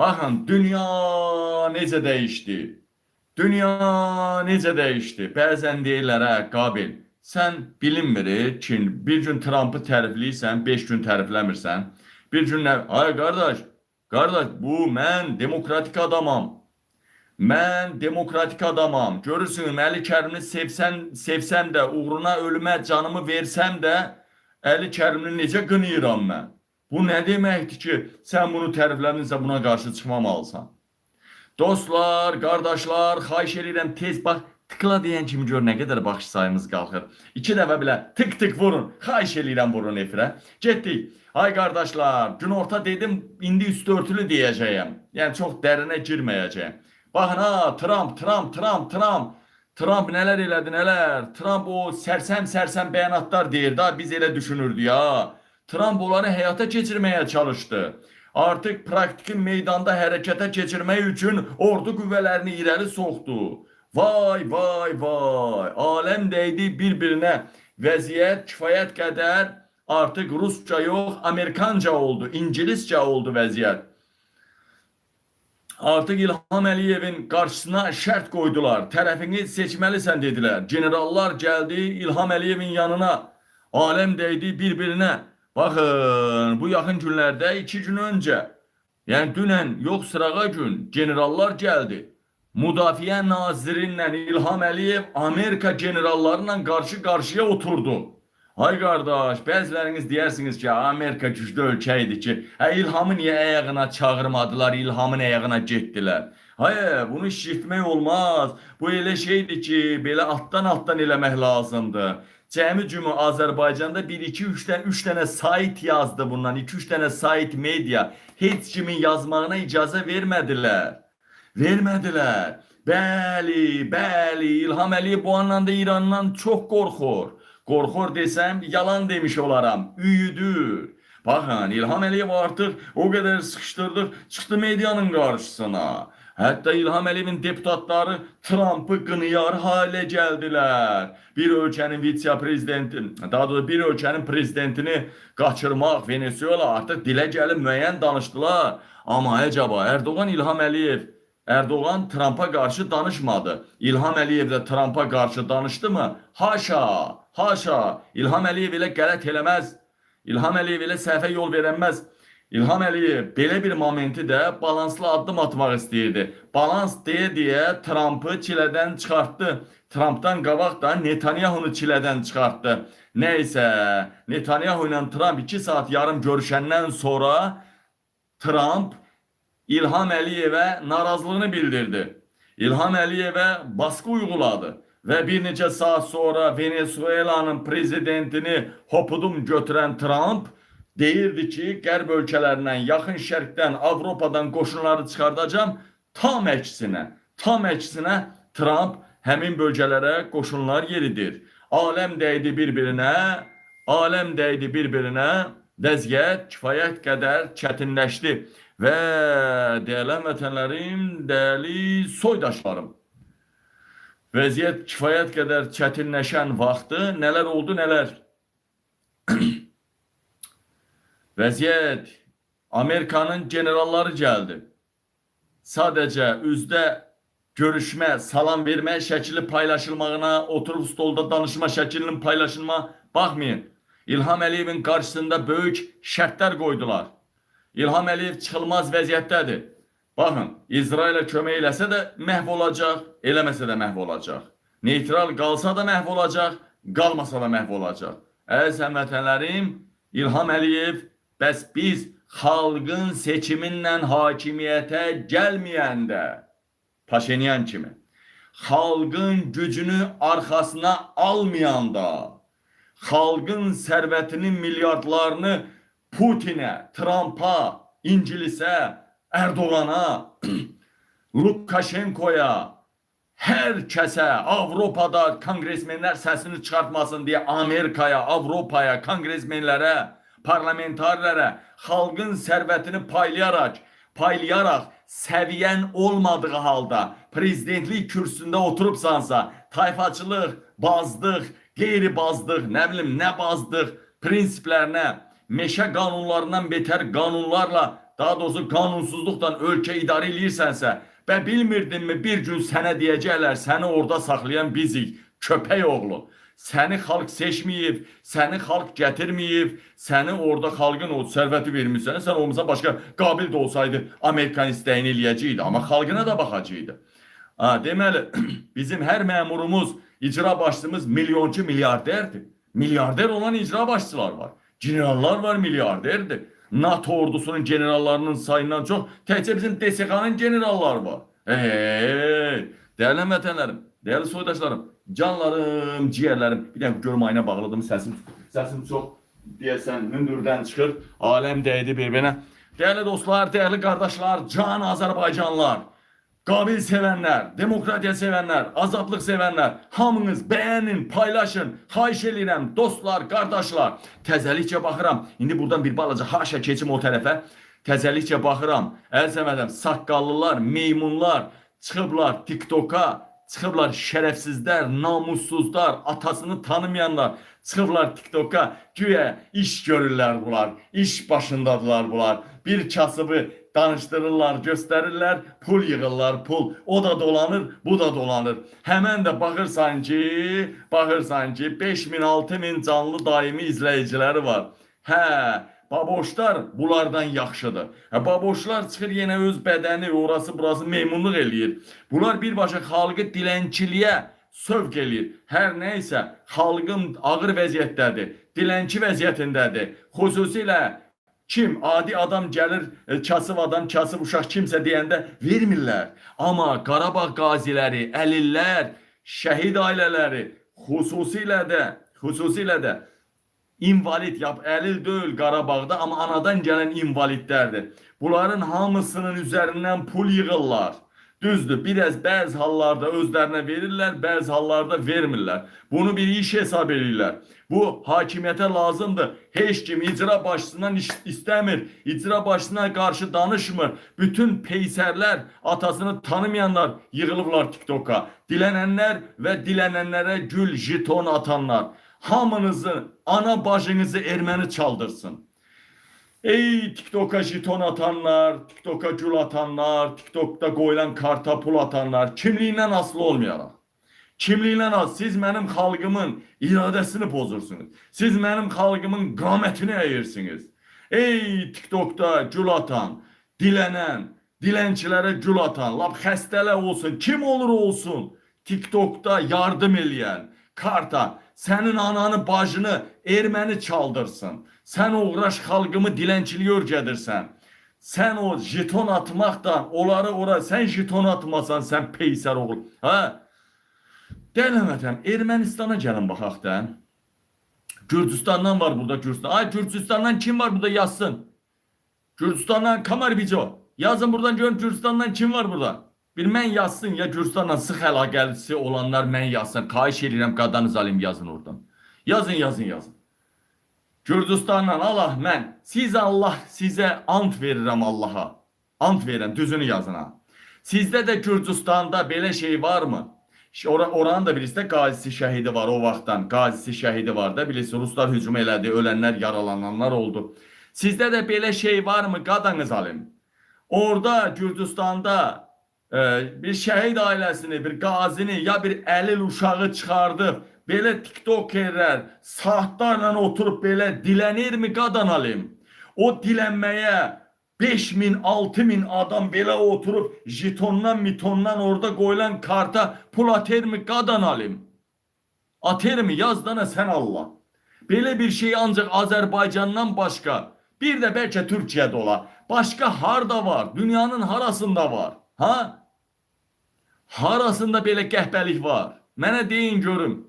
Bakın dünya necə dəyişdi. Dünya necə dəyişdi. Bəzən deyirlər, hə, Qabil, sən bilinmir ki, bir gün Trump'ı tərifləyirsən, 5 gün tərifləmirsən. Bir gün nə? Ay qardaş, bu mən demokratik adamam. Mən demokratik adamam. Görürsün, Əli Kərimli sevsəm də, uğruna ölümə canımı versəm də, Əli Kərimli necə qınıyıram mən? Bu nə deməkdir ki, sən bunu tərifləminsə buna qarşı çıxmamalısan? Dostlar, qardaşlar, xahiş edirəm tez bax, tıkla deyən kimi gör nə qədər baxış sayımız qalxır. 2 dəfə belə tık vurun. Xahiş edirəm vurun efirə. Getdik. Ay qardaşlar, günorta dedim, indi üstü örtülü deyəcəyəm. Yəni çox dərinə girməyəcəyəm. Baxın ha, Trump nələr elədi, nələr. Trump o sərsəm bəyanatlar deyir da, biz elə düşünürdük ya. Trump onları həyata keçirməyə çalışdı. Artıq praktiki meydanda hərəkətə keçirmək üçün ordu qüvvələrini irəli soxdu. Vay, aləm dəydi bir-birinə. Vəziyyət kifayət qədər artıq Rusca yox, Amerikanca oldu, İngiliscə oldu vəziyyət. Artıq İlham Əliyevin qarşısına şərt qoydular. Tərəfini seçməlisən dedilər. Generallar gəldi İlham Əliyevin yanına. Aləm dəydi bir-birinə. Baxın, bu yaxın günlərdə 2 gün öncə, yəni dünən yox sırağa gün generallar gəldi. Müdafiə nazirinlə İlham Əliyev Amerika generallarıyla qarşı-qarşıya oturdu. Ay qardaş, bəziləriniz deyirsiniz ki, Amerika güclü ölkə idi ki, İlhamı niyə ayağına çağırmadılar, İlhamın ayağına getdilər. Hayır, bunu şişirtmək olmaz. Bu elə şeydir ki, belə altdan eləmək lazımdır. Cəmi cümü Azərbaycanda 1, 2, 3 dənə sayt yazdı bundan, 2-3 dənə sayt media. Heç kimin yazmağına icazə vermədilər. Bəli, İlham Əliyev bu anlamda İrandan çox qorxur. Qorxur desəm, yalan demiş olaram, üyüdür. Baxın, İlham Əliyev artıq o qədər sıxışdırdıq, çıxdı medianın qarşısına. Hətta İlham Əliyevin deputatları Trump'ı qınıyar halə gəldilər. Bir ölkənin vitse-prezidenti, daha doğrusu bir ölkənin prezidentini qaçırmaq Venezuela artıq dilə gəlib müəyyən danışdılar. Amma əcaba Erdoğan Trump'a qarşı danışmadı. İlham Əliyev də Trump'a qarşı danışdı mı? Haşa. İlham Əliyev elə qələt eləməz. İlham Əliyev elə səhvə yol verənməz. İlham Əliyev belə bir momenti də balanslı addım atmaq istəyirdi. Balans deyə Trump'ı çilədən çıxartdı. Trump'dan qabaq da Netanyahunu çilədən çıxartdı. Neysə, Netanyahu ilə Trump 2 saat yarım görüşəndən sonra Trump İlham Əliyevə narazılığını bildirdi. İlham Əliyevə baskı uyguladı. Və bir neçə saat sonra Venezuela'nın prezidentini hopudum götürən Trump deyirdi ki, qərb ölkələrindən, yaxın şərqdən, Avropadan qoşunları çıxardacam. Tam əksinə Trump həmin bölgələrə qoşunlar yeridir. Aləm dəydi bir-birinə, vəziyyət kifayət qədər çətinləşdi. Və dəyərli vətənlərim, dəyərli soydaşlarım, vəziyyət kifayət qədər çətinləşən vaxtı nələr oldu, nələr? Vəziyyət, Amerikanın generalları gəldi. Sadəcə üzdə görüşmə, salam vermə şəkili paylaşılmağına, oturub stolda danışma şəklinin paylaşılma baxmayın. İlham Əliyevin qarşısında böyük şərtlər qoydular. İlham Əliyev çıxılmaz vəziyyətdədir. Baxın, İsrailə kömək eləsə də məhv olacaq, eləməsə də məhv olacaq. Neytral qalsa da məhv olacaq, qalmasa da məhv olacaq. Əziz həmvətənlərim, İlham Əliyev, bəs biz xalqın seçiminlə hakimiyyətə gəlməyəndə, Paşinyan kimi, xalqın gücünü arxasına almayanda, xalqın sərvətinin milyardlarını Putinə, Trump'a, İngilisə, Erdoğan'a, Lukashenko'ya, hər kəsə, Avropada kongresmenlər səsini çıxartmasın deyə Amerikaya, Avropaya, kongresmenlərə, parlamentarlərə, xalqın sərvətini paylayaraq səviyyən olmadığı halda prezidentlik kürsüsündə oturubsansa, tayfaçılıq, bazdıq, qeyri-bazdıq, nə bilim, nə bazdıq prinsiplərinə, meşə qanunlarından betər qanunlarla daha doğrusu qanunsuzluqdan ölkə idarə edirsənsə, və bilmirdinmi bir gün sənə deyəcəklər, səni orada saxlayan bizik, köpək oğlu. Səni xalq seçməyib, səni xalq gətirməyib, səni orada xalqın o sərvəti vermişsən, sən olmasa başqa qabil də olsaydı Amerikan istəyini eləyəcəkdi, amma xalqına da baxacaqdı. Deməli, bizim hər məmurumuz, icra başçımız milyonçu milyarderdir. Milyarder olan icra başçılar var. Generallar var, milyarderdir. NATO ordusunun generallarının sayından çox təkcə bizim DSK-nın generallar var. Dəyərli vətənlərim, dəyərli soydaşlarım, canlarım, ciyərlərim, bir dəqiqə görüm ayına bağladım, səsim çox deyəsən hündürdən çıxır, aləm dəydi bir-birinə. Dəyərli dostlar, dəyərli qardaşlar, can Azərbaycanlılar, qabil sevənlər, demokratiya sevənlər, azadlıq sevənlər, hamınız bəyənin, paylaşın, xahiş edirəm, dostlar, qardaşlar. Təzəlikcə baxıram, indi buradan bir balaca haşa keçim o tərəfə. Təzəlikcə baxıram, əl-səmədəm, saqqallılar, meymunlar çıxıblar TikToka, çıxıblar şərəfsizlər, namussuzlar, atasını tanımayanlar, çıxıblar TikToka, güya iş görürlər bunlar, iş başındadılar bunlar. Bir kasıbı danışdırırlar, göstərirlər, pul yığırlar, pul. O da dolanır, bu da dolanır. Həmən də baxırsan ki, 5000, 6000 canlı daimi izləyiciləri var. Baboşlar bunlardan yaxşıdır. Baboşlar çıxır yenə öz bədəni, orası burası meymunluq eləyir. Bunlar birbaşa xalqı dilənçiliyə sövq eləyir. Hər nəysə, xalqın ağır vəziyyətdədir, dilənçi vəziyyətindədir. Xüsusilə kim, adi adam gəlir, kasıb adam, kasıb uşaq kimsə deyəndə vermirlər. Amma Qarabağ qaziləri, əlillər, şəhid ailələri, xüsusilə də invalid, əlil deyil Qarabağda, amma anadan gələn invalidlərdir. Bunların hamısının üzərindən pul yığırlar. Düzdür, biraz bəzi hallarda özlərinə verirlər, bəzi hallarda vermirlər. Bunu bir iş hesab edirlər. Bu hakimiyyətə lazımdır. Heç kim icra başçısından istəmir, icra başçısına qarşı danışmır. Bütün peysərlər, atasını tanımayanlar yığılıblar TikToka. Dilənənlər və dilənənlərə gül, jiton atanlar. Hamınızı, ana bacınızı erməni çaldırsın. Ey TikToka jiton atanlar, TikToka gül atanlar, TikTokda qoyulan karta pul atanlar, kimliyindən asılı olmayaraq. Kimliyindən asılı. Siz mənim xalqımın iradəsini pozursunuz. Siz mənim xalqımın qamətini əyirsiniz. Ey TikTokda gül atan, dilənən, dilənçilərə gül atan, lap xəstələ olsun, kim olur olsun, TikTokda yardım eləyən, karta, sənin ananı, bacını erməni çaldırsın. Sən uğraş xalqımı dilənçiliyə öyrədirsən. Sən o jiton atmaqdan, onları ora, sən jiton atmasan, sən peysər oğul. Dəyərli Ermənistana gəlin baxaq da. Gürcüstandan var burada, Gürcüstan. Gürcüstandan kim var burada yazsın. Gürcüstandan Kamar Bico. Yazın buradan görün Gürcüstandan kim var burada. Bir mən yazsın ya Gürcüstanla sıx əlaqəsi olanlar mən yazsın. Xahiş edirəm qadanız alim yazın oradan. Yazın. Gürcüstandan Allah mən. Allah sizə ant verirəm Allaha. Ant verirəm, düzünü yazın ha. Sizdə də Gürcüstanda belə şey var mı? Oranın da birisi də qazisi şəhidi var o vaxtdan. Qazisi şəhidi var da bilirsiniz. Ruslar hücum elədi, ölənlər, yaralananlar oldu. Sizdə də belə şey var mı qadanız alim? Orada Gürcüstanda bir şəhid ailəsini, bir qazini ya bir əlil uşağı çıxardıb, belə tiktokerlər saatlarla oturup belə dilənirmi qadan alim? O dilənməyə 5000, 6000 adam belə oturup jitondan, mitondan orada qoyulan karta pul atermi qadan alim? Atermi yazdana sən Allah. Belə bir şey ancaq Azərbaycandan başqa, bir də bəlkə Türkiyədə ola. Başqa harda var? Dünyanın harasında var? Harasında belə qəhbəlik var? Mənə deyin görüm.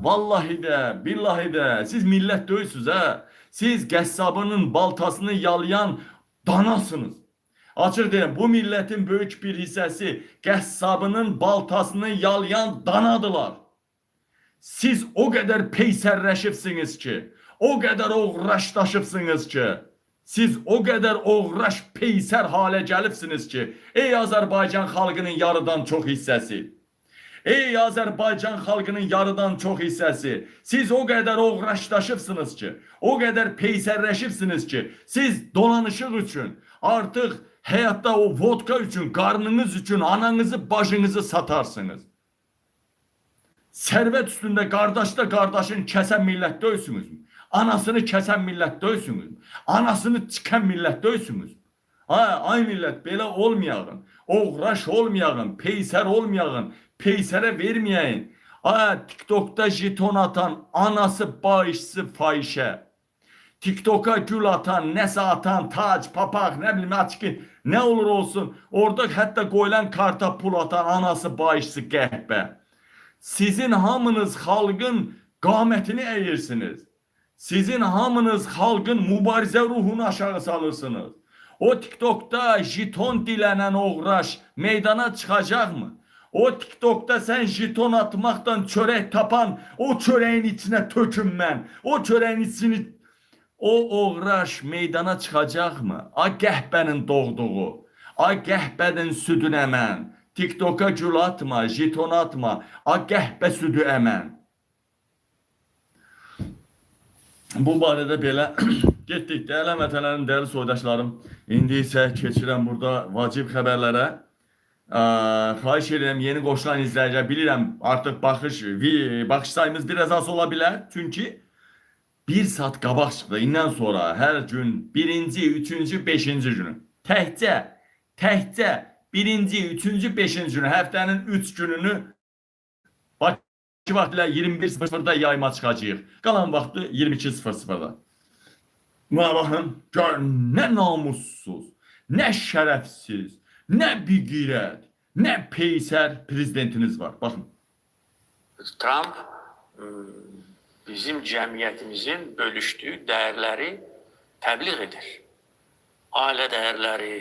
Vallahi də, billahi də, siz millət döyüsünüz Siz qəssabının baltasını yalayan danasınız. Açıq deyim, bu milletin böyük bir hissəsi qəssabının baltasını yalayan danadılar. Siz o qədər peysərləşibsiniz ki, o qədər uğraşdaşıbsınız ki, siz o qədər uğraş peysər halə gəlibsiniz ki, ey Azərbaycan xalqının yarıdan çox hissəsi, Ey Azərbaycan xalqının yarıdan çox hissəsi, siz o qədər uğraşdaşıbsınız ki, o qədər peysərləşibsiniz ki, siz dolanışıq üçün, artıq həyatda o vodka üçün, qarnınız üçün ananızı, bacınızı satarsınız. Sərvət üstündə qardaşda qardaşın kəsən millət döysünüzmü? Anasını kəsən millət döysünüzmü? Anasını çıxan millət döysünüzmü? Ay millət, belə olmayağın, uğraş olmayağın, peysər olmayağın, peysərə verməyəyin. TikTokda jeton atan, anası bağışçısı fahişə. TikToka gül atan, nəsə atan, tac, papaq, nə bilim, açıqın, nə olur olsun. Orada hətta qoyulan karta pul atan, anası bağışçısı qəhbə. Sizin hamınız xalqın qamətini əyirsiniz. Sizin hamınız xalqın mübarizə ruhunu aşağı salırsınız. O TikTokda jeton dilenen uğraş meydana çıkacak mı? O TikTokda sen jeton atmaktan çörek tapan o çöreğin içine tökünmen. O çöreğin içini o uğraş meydana çıkacak mı? A gəhbənin doğduğu. A gəhbənin südün əmən. TikToka gül atma, jeton atma. A gəhbə südü əmən. Bu barədə belə getdik. Dəyərli vətənlərim, dəyərli soydaşlarım. İndi isə keçirəm burada vacib xəbərlərə. Xahiş edirəm yeni qoşulan izləyicilər. Bilirəm artıq baxış sayımız biraz az ola bilər. Çünki bir saat qabaq çıxdı. İndən sonra hər gün birinci, üçüncü, beşinci günü. Təkcə birinci, üçüncü, beşinci günü. Həftənin 3 gününü Bakı vaxtıyla 21:00-da yayıma çıxacağıq. Qalan vaxtı 22:00-da. Buna baxın, gör nə namussuz, nə şərəfsiz, nə biqirət, nə peysər prezidentiniz var. Baxın. Trump bizim cəmiyyətimizin bölüşdüyü dəyərləri təbliğ edir. Ailə dəyərləri,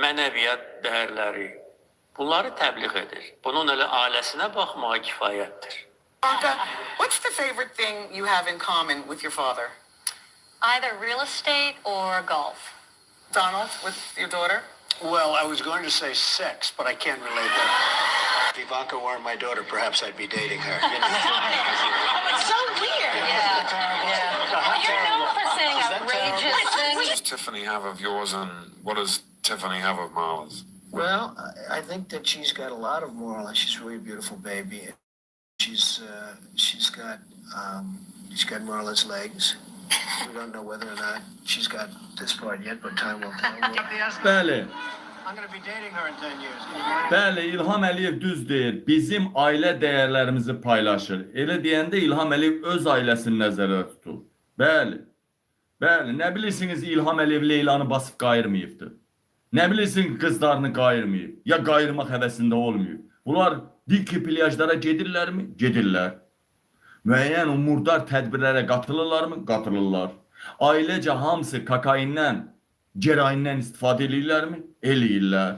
mənəviyyat dəyərləri, bunları təbliğ edir. Bunun elə ailəsinə baxmağa kifayətdir. What's the favorite thing you have in common with your father? Either real estate or golf. Donald, with your daughter? Well, I was going to say sex, but I can't relate that. If Ivanka weren't my daughter, perhaps I'd be dating her. You know? It's so weird. You're known for saying outrageous things. What does Tiffany have of yours, and what does Tiffany have of Marla's? Well, I think that she's got a lot of moral, and she's a really beautiful baby. She's got Marla's legs. We don't know whether or not she's got this part yet, but time will tell. Bəli. I'm going to be dating her in 10 years. Bəli, İlham Əliyev düz deyir. Bizim ailə dəyərlərimizi paylaşır. Elə deyəndə İlham Əliyev öz ailəsini nəzərdə tutur. Bəli. Nə bilirsiniz İlham Əliyev Leylanı basıb qayırmayıbdır. Nə bilirsin qızlarını qayırmayıb. Ya qayırmaq həvəsində olmayıb. Bunlar diki plyajlara gedirlərmi? Gedirlər. Müəyyən murdar tədbirlərə qatılırlarmı? Qatılırlar. Ailecə hamısı kokaindən, ceraindən istifadə edirlərmi? Eləyirlər.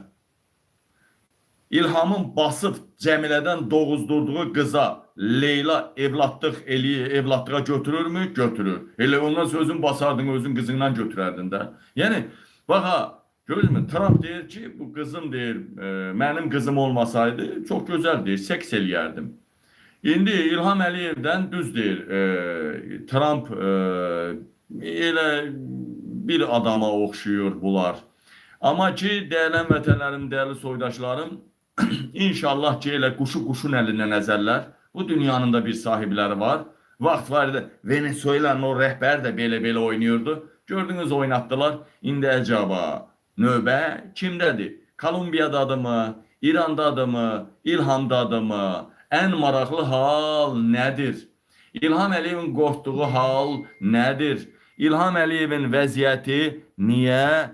İlhamın basıb Cəmilədən doğuzdurduğu qıza Leyla evlatlığa götürürmü? Götürür. Elə ondan sözün basardın, özün qızından götürərdin də. Yəni, baxa, görürsünüz, Trump deyir ki, bu qızım deyir, mənim qızım olmasaydı, çox gözəl deyir, seks eləyərdim. İndi İlham Əliyevdən düz deyir, Trump elə bir adama oxşuyur bunlar. Amma ki, dəyərli vətənlərim, dəyərli soydaşlarım, inşallah ki, elə quşun əlindən əzərlər. Bu dünyanın da bir sahibləri var. Vaxt var idi, Venezuela'nın o rəhbər də belə oynuyordu. Gördünüz, oynatdılar. İndi əcaba növbə kimdədir? Kolumbiyadadır mı? İrandadır mı? İlhamdadır mı? Ən maraqlı hal nədir? İlham Əliyevin qorxduğu hal nədir? İlham Əliyevin vəziyyəti niyə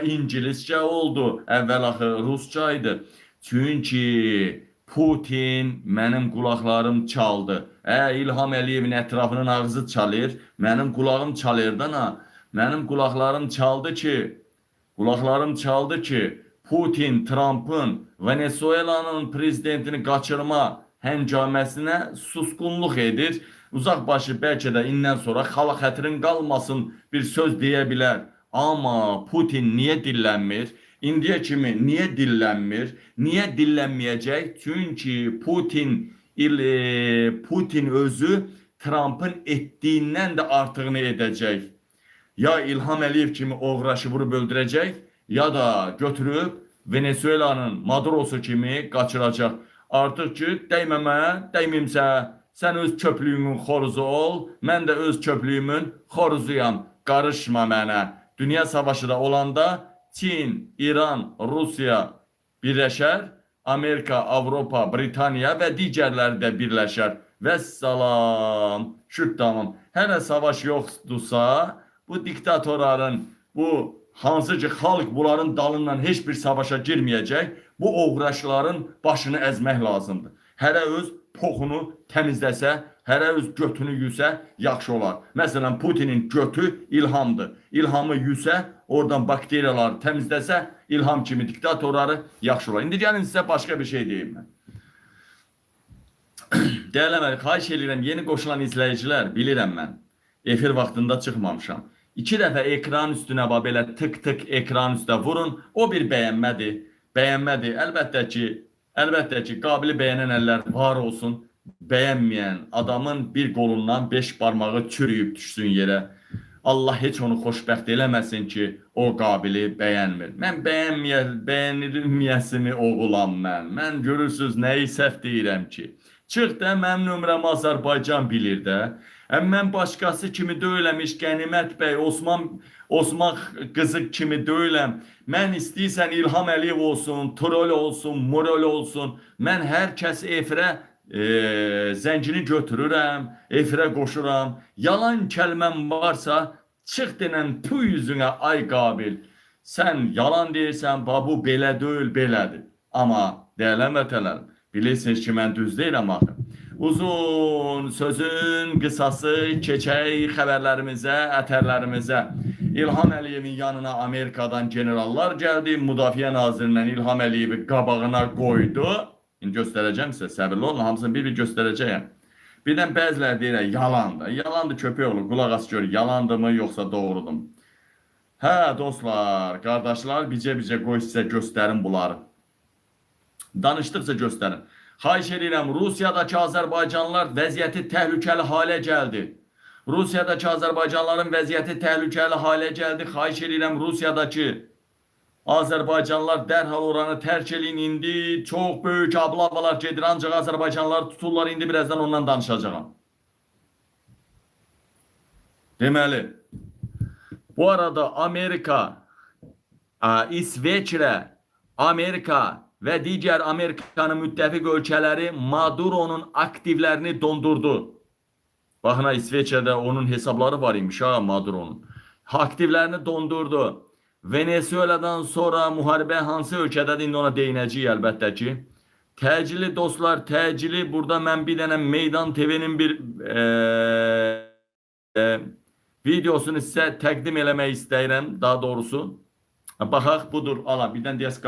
İngiliscə oldu? Əvvəl-axı Rusca idi. Çünki Putin mənim qulaqlarım çaldı. İlham Əliyevin ətrafının ağzı çalır. Mənim qulağım çalır da. Mənim qulaqlarım çaldı ki, Putin, Trump'ın Venezuela'nın prezidentini qaçırma həngaməsinə susqunluq edir. Uzaqbaşı bəlkə də indən sonra xalq xətrin qalmasın bir söz deyə bilər. Amma Putin niyə dillənmir? İndiyə kimi niyə dillənmir? Niyə dillənməyəcək? Çünki Putin özü Trump'ın etdiyindən də artığını edəcək. Ya İlham Əliyev kimi oğraşı vurub öldürəcək, ya da götürüb Venezuela'nın Madurosu kimi qaçıracaq. Artıq ki, dəymimsə, sən öz köplüyümün xoruzu ol, mən də öz köplüyümün xoruzuyam, qarışma mənə. Dünya savaşı da olanda Çin, İran, Rusiya birləşər, Amerika, Avropa, Britaniya və digərləri də birləşər. Vəssalam, şükür tamam. Hələ savaş yoxdursa, bu diktatorların, bu hansı ki xalq bunların dalından heç bir savaşa girməyəcək, bu oğraşların başını əzmək lazımdır. Hərə öz poxunu təmizləsə, hərə öz götünü yüsə, yaxşı olar. Məsələn, Putinin götü İlhamdır. İlhamı yüsə, oradan bakteriyaları təmizləsə, İlham kimi diktatorları yaxşı olar. İndi gəlin sizə başqa bir şey deyim mən. Dəyərli, xahiş edirəm, yeni qoşulan izləyicilər, bilirəm mən, efir vaxtında çıxmamışam. 2 dəfə ekran üstünə belə tık-tık ekran üstə vurun, o bir bəyənmədir. Bəyənmədir. Əlbəttə ki, qabili bəyənən əllər var olsun, bəyənməyən adamın bir qolundan 5 barmağı çürüyüb düşsün yerə. Allah heç onu xoşbəxt eləməsin ki, o qabili bəyənmir. Mən bəyənilməyəsini oğulam mən. Mən görürsünüz, nəyi səhv deyirəm ki. Çıx da, mənim nömrəm Azərbaycan bilir də. Mən başqası kimi deyiləm, Qənimət bəy, Osman qızı kimi deyiləm. Mən istəyirsən İlham Əliyev olsun, Troll olsun, Murol olsun. Mən hər kəsi efirə zəncini götürürəm, efirə qoşuram. Yalan kəlməm varsa, çıx denən tüy yüzünə, ay qabil. Sən yalan deyirsən, bu belə deyil, belədir. Amma dəyərli vətənlərim, bilirsiniz ki, mən düz deyirəm axı. Uzun sözün qısası keçək xəbərlərimizə, ətərlərimizə. İlham Əliyevin yanına Amerikadan generallar gəldi. Müdafiə Nazirindən İlham Əliyevi qabağına qoydu. İndi göstərəcəm sizə, səbirli olun, hamısını bir göstərəcəyəm. Birdən bəziləri deyirək, yalandır. Yalandır köpək olur, qulaq as gör, yalandır mı, yoxsa doğrudur mu? Hə, dostlar, qardaşlar, bizə qoy sizə göstərin bunları. Danışdıqca göstərin. Xahiş edirəm, Rusiyadakı Azərbaycanlılar vəziyyəti təhlükəli halə gəldi. Rusiyadakı Azərbaycanlıların vəziyyəti təhlükəli halə gəldi. Xahiş edirəm, Rusiyadakı Azərbaycanlılar dərhal oranı tərk edin. İndi çox böyük ablavalar gedir, ancaq Azərbaycanlılar tuturlar. İndi birazdan ondan danışacağım. Deməli, bu arada Amerika, İsveçrə, Amerika və digər Amerikanın müttəfiq ölkələri Maduro'nun aktivlərini dondurdu. Baxın, İsveçrədə onun hesabları var imiş, Maduro'nun. Aktivlərini dondurdu. Venezuela'dan sonra müharibə hansı ölkədədir, indi ona deyinəcəyik əlbəttə ki. Təcili dostlar, təcili, burada mən bir dənə Meydan TV'nin bir videosunu sizə təqdim eləmək istəyirəm, daha doğrusu. Baxaq, budur, ala, birdən deyəs